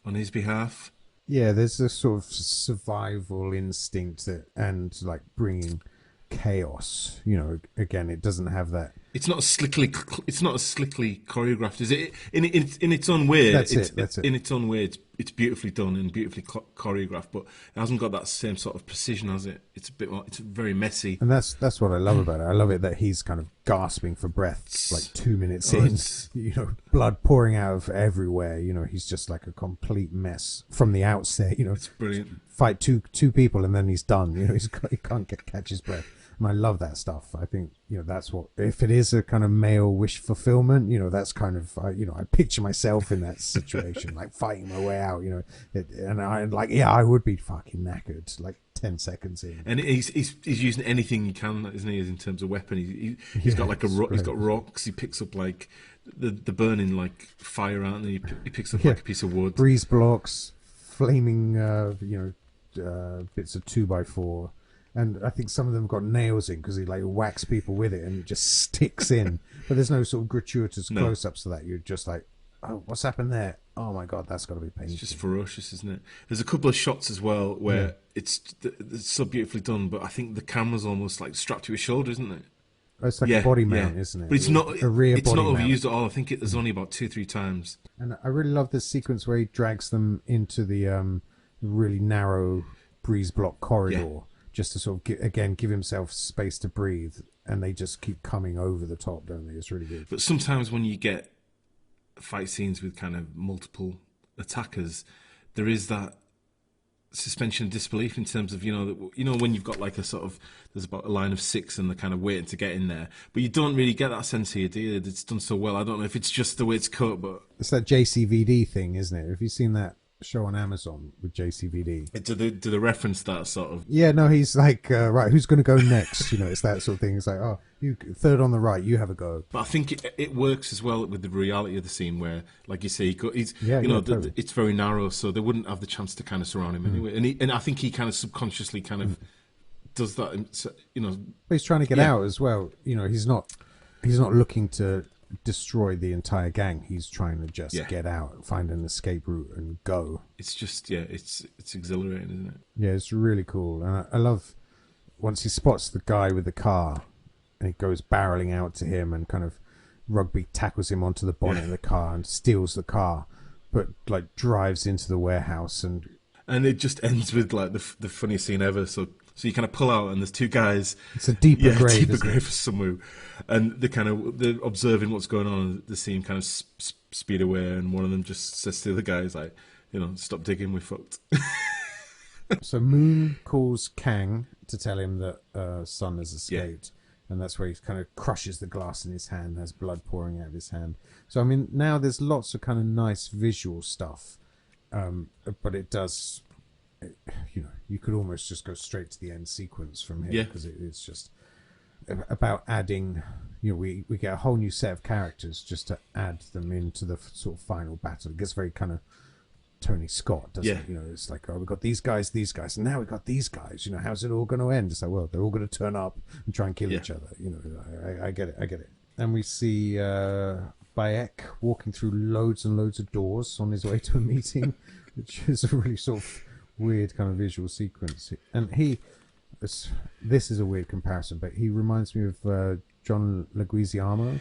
on his behalf. Yeah, there's a sort of survival instinct and like bringing chaos. You know, again, it doesn't have that. It's not as slickly choreographed, is it? In its own way, That's it. In its own way, it's beautifully done and beautifully choreographed, but it hasn't got that same sort of precision, has it? It's a bit more. It's very messy. And that's what I love about it. I love it that he's kind of gasping for breath, like 2 minutes in. You know, blood pouring out of everywhere. You know, he's just like a complete mess from the outset. You know, it's brilliant. Fight two people and then he's done. You know, he can't catch his breath. And I love that stuff. I think, you know, that's what, if it is a kind of male wish fulfillment, you know, that's kind of, you know, I picture myself in that situation, like fighting my way out, you know, and I'm like, yeah, I would be fucking knackered, like 10 seconds in. And he's using anything he can, isn't he, in terms of weapon. He's got like he's got rocks. He picks up like the burning like fire out, and he picks up like a piece of wood. Breeze blocks, flaming, you know, bits of 2x4. And I think some of them got nails in because he like whacks people with it and it just sticks in. But there's no sort of gratuitous close-ups to that. You're just like, oh, what's happened there? Oh my God, that's got to be painful. It's just ferocious, isn't it? There's a couple of shots as well where it's so beautifully done, but I think the camera's almost like strapped to his shoulder, isn't it? It's like a body mount, isn't it? But it's not a rear it's body not mount. overused at all. I think there's only about 2-3 times. And I really love this sequence where he drags them into the really narrow breeze block corridor. just to sort of give himself space to breathe, and they just keep coming over the top, don't they? It's really good. But sometimes when you get fight scenes with kind of multiple attackers, there is that suspension of disbelief in terms of, when you've got like a sort of, there's about a line of 6 and they're kind of waiting to get in there, but you don't really get that sense here, do you? It's done so well. I don't know if it's just the way it's cut, but it's that JCVD thing, isn't it? Have you seen that show on Amazon with JCVD? Do they reference that sort of? Yeah, no, he's like, right, who's going to go next? It's that sort of thing. It's like, oh, you third on the right, you have a go. But I think it works as well with the reality of the scene where, like you say, totally. It's very narrow, so they wouldn't have the chance to kind of surround him anyway. And I think he kind of subconsciously kind of does that, But he's trying to get out as well. He's not looking to destroy the entire gang. He's trying to just get out, find an escape route, and go. It's just it's exhilarating, isn't it? Yeah, it's really cool, and I love once he spots the guy with the car, and he goes barreling out to him, and kind of rugby tackles him onto the bonnet of the car and steals the car, but like drives into the warehouse, and it just ends with like the funniest scene ever. So you kind of pull out, and there's 2 guys. It's a deeper grave. Deeper grave for Sunwoo, and they're observing what's going on. And they see him kind of speed away, and one of them just says to the guys, like, stop digging, we're fucked. So Moon calls Kang to tell him that Sun has escaped, and that's where he kind of crushes the glass in his hand, has blood pouring out of his hand. So I mean, now there's lots of kind of nice visual stuff, but it does. You could almost just go straight to the end sequence from here, because it's just about adding. We get a whole new set of characters just to add them into the sort of final battle. It gets very kind of Tony Scott, doesn't it? It's like, oh, we've got these guys, and now we've got these guys. How's it all going to end? It's like, well, they're all going to turn up and try and kill each other. I get it. And we see Bayek walking through loads and loads of doors on his way to a meeting, which is a really sort of weird kind of visual sequence. And this is a weird comparison, but he reminds me of John Leguizamo.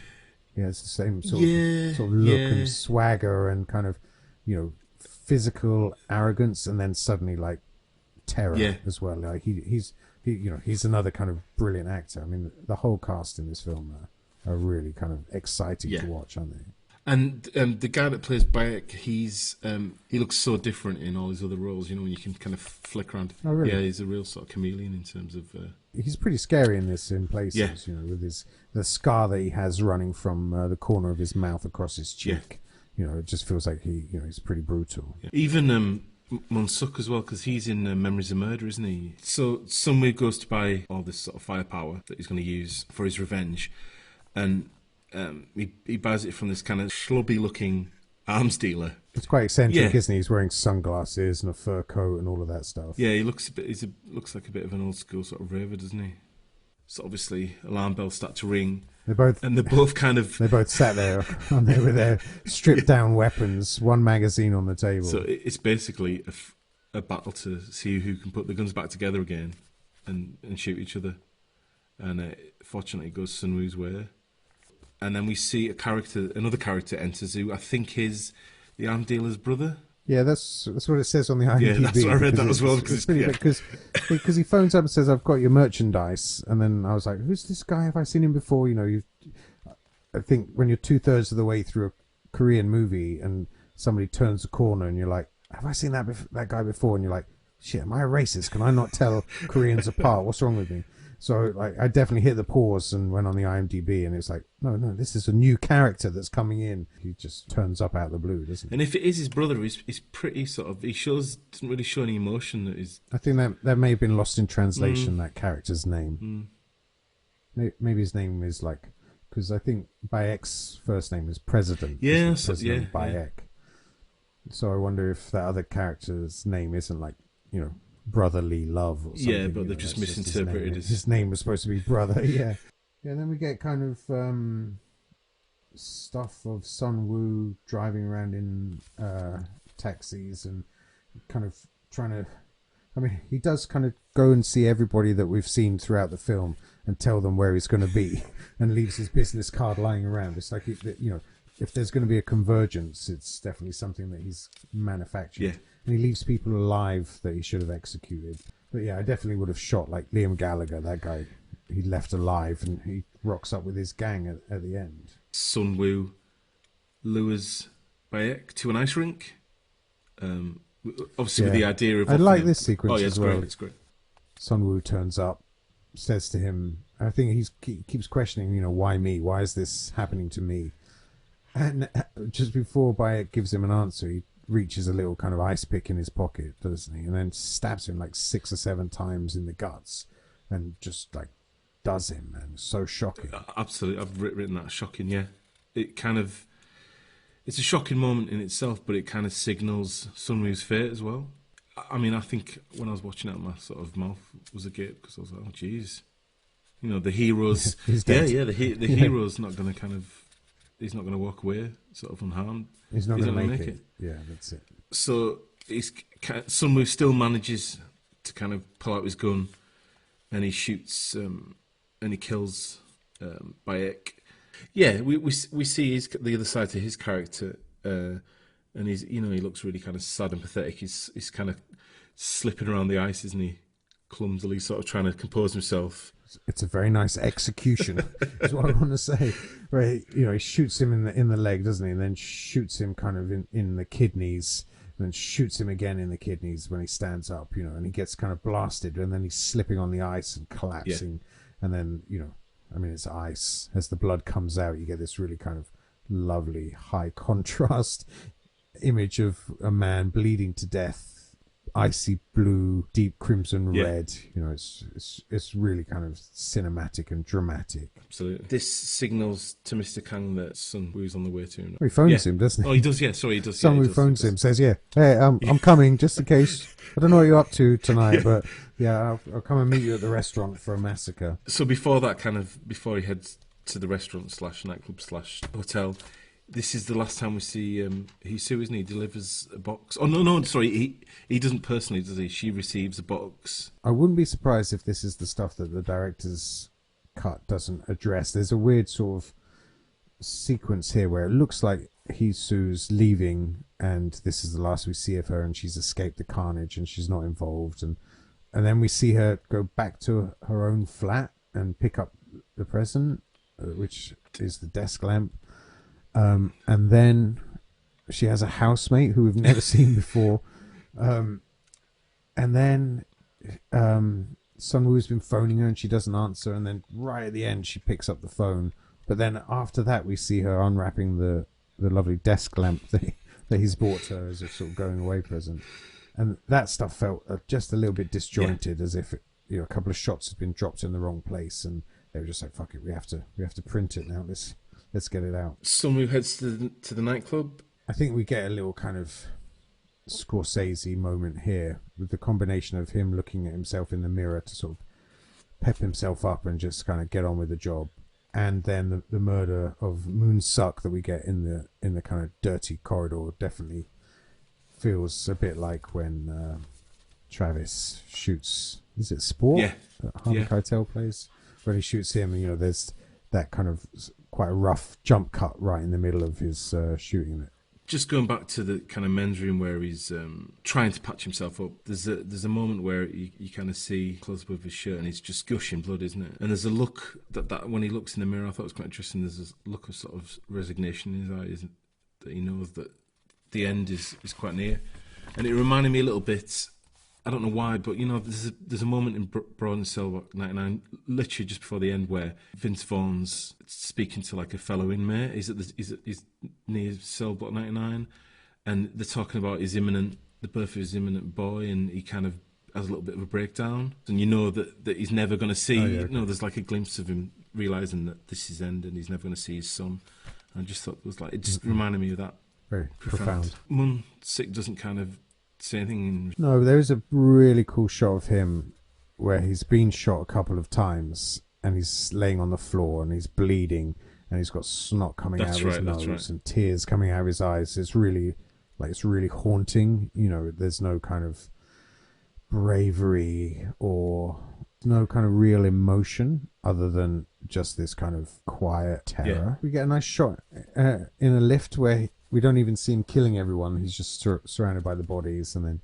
It's the same sort of look and swagger and kind of physical arrogance, and then suddenly like terror as well. Like he's another kind of brilliant actor. I mean, the whole cast in this film are really kind of exciting to watch, aren't they? And the guy that plays Bayek, he looks so different in all his other roles. When you can kind of flick around. Oh, really? Yeah, he's a real sort of chameleon in terms of. He's pretty scary in this in places. With the scar that he has running from the corner of his mouth across his cheek. It just feels like he's pretty brutal. Yeah. Even Monsuk as well, because he's in Memories of Murder, isn't he? So Sunwoo goes to buy all this sort of firepower that he's going to use for his revenge, and he buys it from this kind of schlubby-looking arms dealer. It's quite eccentric, isn't he? He's wearing sunglasses and a fur coat and all of that stuff. Yeah, he looks looks like a bit of an old school sort of raver, doesn't he? So obviously, alarm bells start to ring. They're both kind of. They both sat there, aren't they, with their stripped down weapons, one magazine on the table. So it's basically a battle to see who can put the guns back together again, and shoot each other. And fortunately, it goes Sunwoo's way. And then we see another character enters, who I think is the arm dealer's brother. Yeah, that's what it says on the IMDb. Yeah, that's what I read that as well. Because he phones up and says, "I've got your merchandise," and then I was like, "Who's this guy? Have I seen him before?" I think when you're 2/3 of the way through a Korean movie and somebody turns a corner and you're like, "Have I seen that guy before?" And you're like, "Shit, am I a racist? Can I not tell Koreans apart? What's wrong with me?" So I definitely hit the pause and went on the IMDb, and it's like, no, this is a new character that's coming in. He just turns up out of the blue, doesn't he? And if it is his brother, he's pretty sort of, doesn't really show any emotion. I think that may have been lost in translation, that character's name. Maybe his name is like, because I think Bayek's first name is President. Yeah, President Bayek. Yeah. So I wonder if that other character's name isn't like, brotherly love or something. Yeah, but they've just misinterpreted his name was supposed to be brother. Yeah. Then we get kind of stuff of Sunwoo driving around in taxis and kind of trying to, I mean, he does kind of go and see everybody that we've seen throughout the film and tell them where he's going to be, and leaves his business card lying around. It's like, if there's going to be a convergence, it's definitely something that he's manufactured. Yeah. And he leaves people alive that he should have executed. But yeah, I definitely would have shot like Liam Gallagher, that guy he left alive, and he rocks up with his gang at the end. Sun Woo lures Bayek to an ice rink. Obviously, with the idea of... I like this sequence it's as well. Great, it's great. Sun Woo turns up, says to him, I think he keeps questioning, why me? Why is this happening to me? And just before Bayek gives him an answer, he reaches a little kind of ice pick in his pocket, doesn't he? And then stabs him like 6 or 7 times in the guts and just like does him, and it's so shocking. Absolutely. I've written that, shocking, yeah. It's a shocking moment in itself, but it kind of signals Sun Woo's fate as well. I mean, I think when I was watching it, my sort of mouth was agape, because I was like, oh, jeez. The hero's... He's dead. The hero's not going to he's not going to walk away sort of unharmed. He's not going to make it. Yeah, that's it. So Sun Woo still manages to kind of pull out his gun, and he shoots and he kills Bayek. Yeah, we see the other side to his character, and he's he looks really kind of sad and pathetic. He's kind of slipping around the ice, isn't he? Clumsily, sort of trying to compose himself. It's a very nice execution, is what I want to say. Where he shoots him in the leg, doesn't he? And then shoots him kind of in the kidneys, and then shoots him again in the kidneys when he stands up. And he gets kind of blasted, and then he's slipping on the ice and collapsing, and then I mean, it's ice. As the blood comes out, you get this really kind of lovely high contrast image of a man bleeding to death, icy blue, deep crimson red. It's really kind of cinematic and dramatic. Absolutely. This signals to Mr. Kang that Sun Woo's on the way to him. He phones him, doesn't he? Oh, he does, yeah. Sorry, he does. Sun Woo phones him, says, hey, I'm coming, just in case. I don't know what you're up to tonight, but I'll come and meet you at the restaurant for a massacre. So before he heads to the restaurant / nightclub / hotel, this is the last time we see Hisu, isn't he? He delivers a box. Oh, no, sorry, he doesn't personally, does he? She receives a box. I wouldn't be surprised if this is the stuff that the director's cut doesn't address. There's a weird sort of sequence here where it looks like Hisu's leaving, and this is the last we see of her, and she's escaped the carnage, and she's not involved. And then we see her go back to her own flat and pick up the present, which is the desk lamp. And then she has a housemate who we've never seen before. And then Sun Woo's been phoning her and she doesn't answer. And then right at the end, she picks up the phone. But then after that, we see her unwrapping the lovely desk lamp that he's bought her as a sort of going away present. And that stuff felt just a little bit disjointed, as if a couple of shots had been dropped in the wrong place. And they were just like, fuck it, we have to print it now. Let's get it out. Sun Woo heads to the nightclub. I think we get a little kind of Scorsese moment here with the combination of him looking at himself in the mirror to sort of pep himself up and just kind of get on with the job, and then the murder of Moon Suk that we get in the kind of dirty corridor definitely feels a bit like when Travis shoots. Is it Sport? Yeah. That Harvey Keitel plays, when he shoots him, and there's that kind of quite a rough jump cut right in the middle of his shooting it. Just going back to the kind of men's room where he's trying to patch himself up, there's a moment where you kind of see close up of his shirt and he's just gushing blood, isn't it? And there's a look that when he looks in the mirror, I thought it was quite interesting. There's this look of sort of resignation in his eyes, that he knows that the end is quite near. And it reminded me a little bit, I don't know why, but there's a moment in Broad and Cell 99, literally just before the end, where Vince Vaughn's speaking to like a fellow inmate. He's near Cell Block 99, and they're talking about the birth of his imminent boy, and he kind of has a little bit of a breakdown, and that he's never going to see. There's like a glimpse of him realizing that this is end, and he's never going to see his son. And I just thought it just reminded me of that. Very profound. Moon Sik doesn't kind of say anything. No, there is a really cool shot of him where he's been shot a couple of times and he's laying on the floor and he's bleeding and he's got snot coming out of his nose and tears coming out of his eyes. It's really haunting. There's no kind of bravery or no kind of real emotion other than just this kind of quiet terror. We get a nice shot in a lift where we don't even see him killing everyone. He's just surrounded by the bodies, and then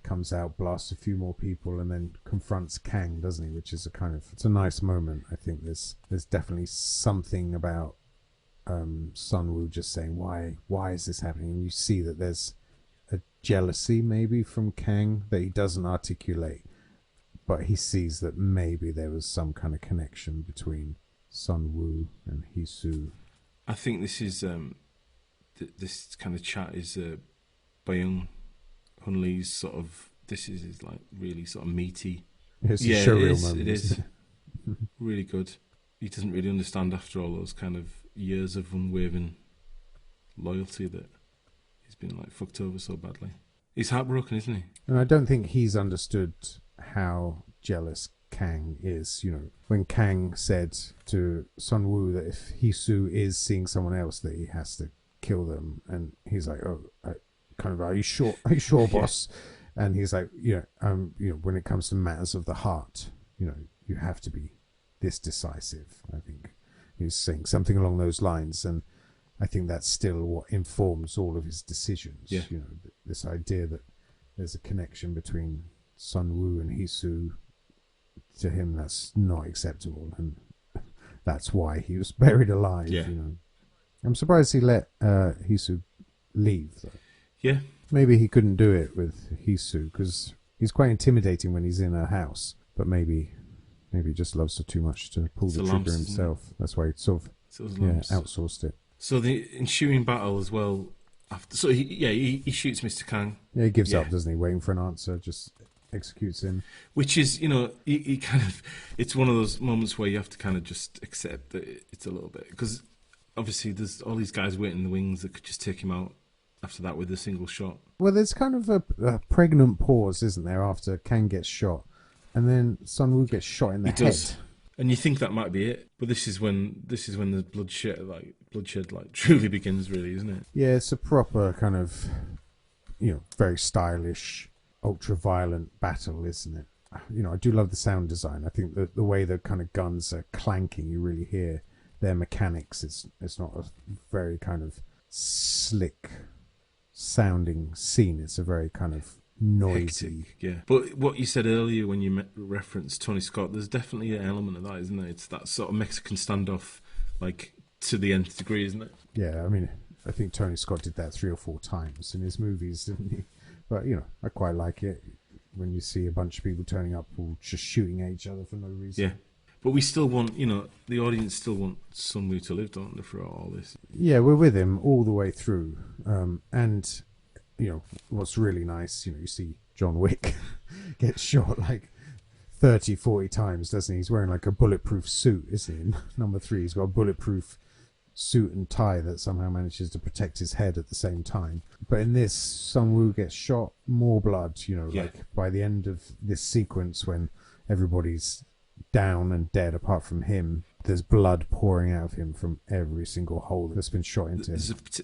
comes out, blasts a few more people, and then confronts Kang, doesn't he? Which is it's a nice moment. I think there's definitely something about Sun Woo just saying, why is this happening? And you see that there's a jealousy maybe from Kang that he doesn't articulate, but he sees that maybe there was some kind of connection between Sun Woo and Hee-soo. I think this is this kind of chat is Byung Hun Lee's sort of. This is his like really sort of meaty. It's a showreel moment. It is really good. He doesn't really understand after all those kind of years of unwavering loyalty that he's been like fucked over so badly. He's heartbroken, isn't he? And I don't think he's understood how jealous Kang is. You know, when Kang said to Sun Woo that if Hee-soo is seeing someone else, that he has to kill them, and he's like, "Oh, are you sure? Are you sure, boss?" And he's like, when it comes to matters of the heart, you have to be this decisive." I think he's saying something along those lines, and I think that's still what informs all of his decisions. Yeah. This idea that there's a connection between Sun Woo and Hee-soo. To him, that's not acceptable, and that's why he was buried alive. Yeah. I'm surprised he let Hee-soo leave, though. Yeah. Maybe he couldn't do it with Hee-soo because he's quite intimidating when he's in her house, but maybe he just loves her too much to pull the trigger himself. That's why he sort of outsourced it. So the ensuing battle as well. He shoots Mr. Kang. Yeah, he gives up, doesn't he? Waiting for an answer, just executes him. Which is, he kind of. It's one of those moments where you have to kind of just accept that it's a little bit, because obviously there's all these guys waiting in the wings that could just take him out after that with a single shot. Well, there's kind of a pregnant pause, isn't there, after Kang gets shot, and then Sun Woo gets shot in the head. Does. And you think that might be it, but this is when the bloodshed truly begins, really, isn't it? Yeah, it's a proper kind of, very stylish, ultra-violent battle, isn't it? I do love the sound design. I think the way the kind of guns are clanking, you really hear their mechanics. It's not a very kind of slick sounding scene. It's a very kind of noisy. Hectic, yeah. But what you said earlier when you referenced Tony Scott, there's definitely an element of that, isn't there? It's that sort of Mexican standoff, like, to the nth degree, isn't it? Yeah, I mean, I think Tony Scott did that 3 or 4 times in his movies, didn't he? But, I quite like it when you see a bunch of people turning up all just shooting at each other for no reason. Yeah. But we still want, the audience still want Sun Woo to live, don't they, throughout all this? Yeah, we're with him all the way through. And, what's really nice, you see John Wick get shot like 30, 40 times, doesn't he? He's wearing like a bulletproof suit, isn't he? In number 3, he's got a bulletproof suit and tie that somehow manages to protect his head at the same time. But in this, Sun Woo gets shot, more blood, like by the end of this sequence when everybody's down and dead apart from him, there's blood pouring out of him from every single hole that's been shot into him.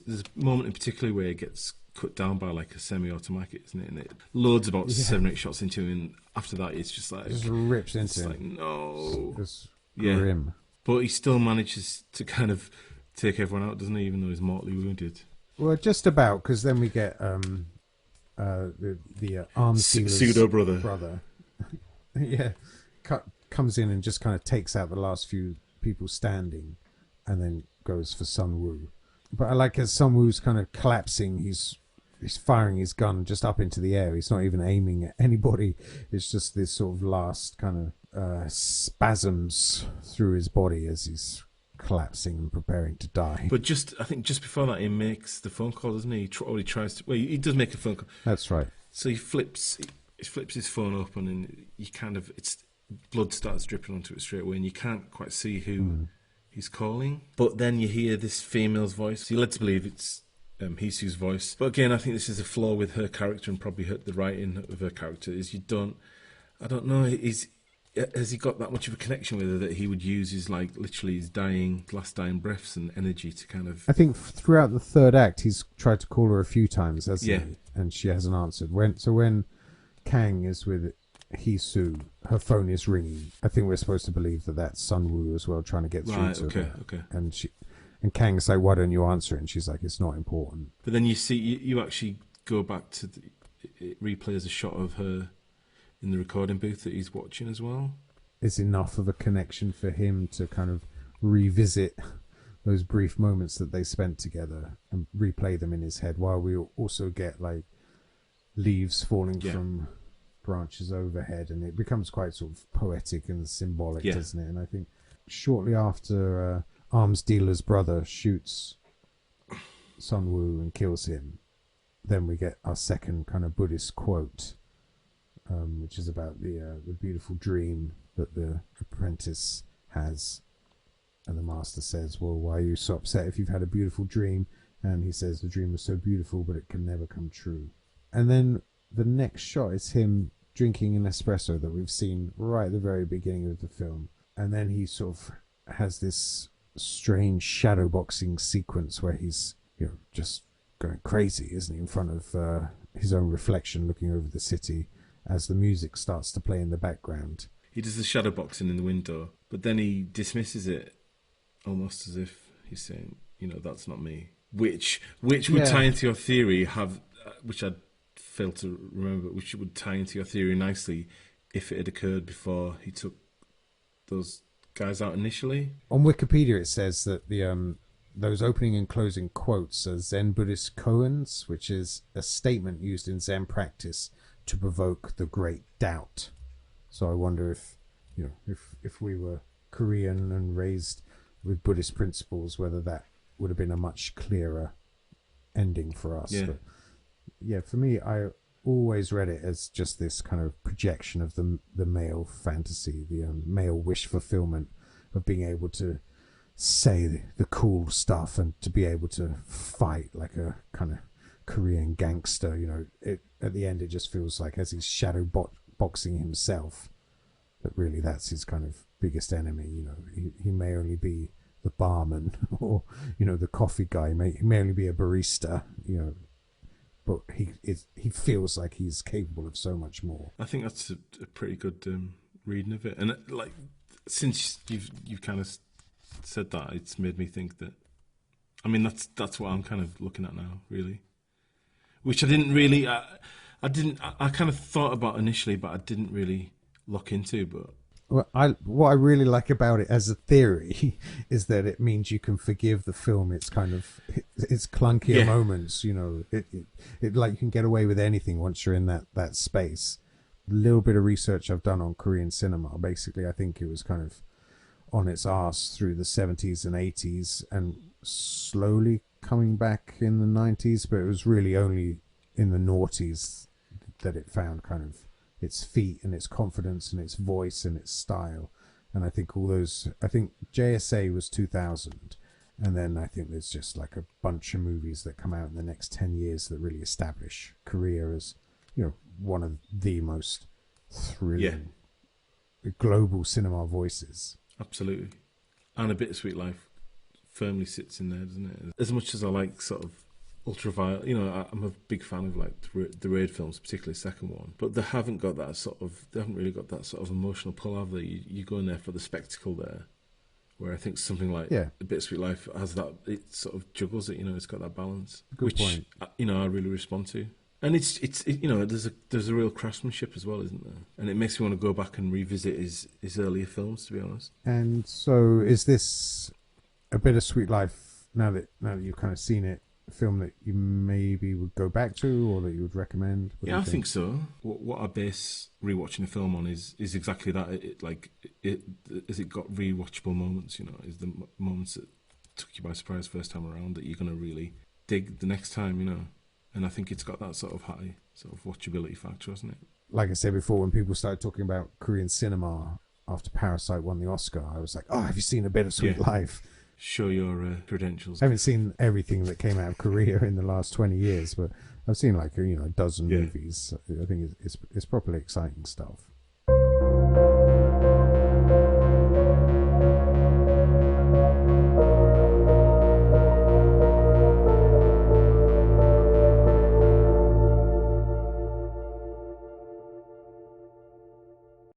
There's a moment in particular where he gets cut down by like a semi-automatic, isn't it? And it loads about 7 or 8 shots into him, and after that it's just like... just rips into him. Like, no. It's grim. But he still manages to kind of take everyone out, doesn't he, even though he's mortally wounded? Well, just about, because then we get the arms dealer's pseudo brother. Comes in and just kind of takes out the last few people standing and then goes for Sun Woo. But I like as Sun Woo's kind of collapsing, he's firing his gun just up into the air. He's not even aiming at anybody. It's just this sort of last kind of spasms through his body as he's collapsing and preparing to die. But I think just before that, he makes the phone call, doesn't he? He tries to... Well, he does make a phone call. That's right. So he flips his phone up, and then you kind of... blood starts dripping onto it straight away, and you can't quite see who he's calling. But then you hear this female's voice. So you're led to believe it's Hee-soo's voice. But again, I think this is a flaw with her character, and probably the writing of her character, is I don't know, has he got that much of a connection with her that he would use his, like, literally his last dying breaths and energy to kind of... I think throughout the 3rd act, he's tried to call her a few times, hasn't he? And she hasn't answered. When Kang is with Hee-soo, her phone is ringing. I think we're supposed to believe that that's Sun Woo as well, trying to get through to her. Okay. And Kang's like, "Why don't you answer it?" And she's like, "It's not important." But then you see, you actually go back to it replays a shot of her in the recording booth that he's watching as well. It's enough of a connection for him to kind of revisit those brief moments that they spent together and replay them in his head, while we also get like leaves falling from branches overhead, and it becomes quite sort of poetic and symbolic, doesn't it? And I think shortly after Arms Dealer's brother shoots Sun-woo and kills him, then we get our second kind of Buddhist quote, which is about the beautiful dream that the apprentice has. And the master says, well, why are you so upset if you've had a beautiful dream? And he says, the dream was so beautiful, but it can never come true. And then the next shot is him drinking an espresso that we've seen right at the very beginning of the film. And then he sort of has this strange shadow boxing sequence where he's, just going crazy, isn't he, in front of his own reflection looking over the city as the music starts to play in the background. He does the shadow boxing in the window, but then he dismisses it almost as if he's saying, that's not me. Which would tie into your theory, which I'd failed to remember, which would tie into your theory nicely if it had occurred before he took those guys out initially. On Wikipedia it says that those opening and closing quotes are Zen Buddhist koans, which is a statement used in Zen practice to provoke the great doubt. So I wonder if we were Korean and raised with Buddhist principles, whether that would have been a much clearer ending for us. Yeah. But for me, I always read it as just this kind of projection of the male fantasy, the male wish fulfillment of being able to say the cool stuff and to be able to fight like a kind of Korean gangster. At the end, it just feels like as he's shadow boxing himself, that really that's his kind of biggest enemy. He may only be the barman or the coffee guy. He may only be a barista. But he feels like he's capable of so much more. I think that's a pretty good reading of it. And since you've kind of said that, it's made me think that. I mean, that's what I'm kind of looking at now, really. Which I didn't really. I kind of thought about initially, but I didn't really look into. But what I really like about it as a theory is that it means you can forgive the film its clunkier moments. It like you can get away with anything once you're in that space. A little bit of research I've done on Korean cinema. Basically, I think it was kind of on its arse through the 70s and 80s and slowly coming back in the 90s, but it was really only in the noughties that it found kind of its feet and its confidence and its voice and its style. And I think JSA was 2000, and then I think there's just like a bunch of movies that come out in the next 10 years that really establish Korea as one of the most thrilling global cinema voices. Absolutely. And A Bittersweet Life firmly sits in there, doesn't it? As much as I like sort of ultraviolet, I'm a big fan of like the Raid films, particularly the second one, but they haven't really got that sort of emotional pull, have they? You go in there for the spectacle there, where I think something like A Bittersweet Life has that, it sort of juggles it, it's got that balance. Good point. I really respond to. And it's there's a real craftsmanship as well, isn't there? And it makes me want to go back and revisit his earlier films, to be honest. And so is this A Bittersweet Life, now that you've kind of seen it, a film that you maybe would go back to or that you would recommend? I think so. What I base rewatching a film on is exactly that. Has it got rewatchable moments? Is the moments that took you by surprise first time around that you're going to really dig the next time? And I think it's got that sort of high sort of watchability factor, hasn't it? Like I said before, when people started talking about Korean cinema after Parasite won the Oscar, I was like, oh, have you seen A Bittersweet Life? Show your credentials. I haven't seen everything that came out of Korea in the last 20 years, but I've seen like a dozen movies. I think it's properly exciting stuff.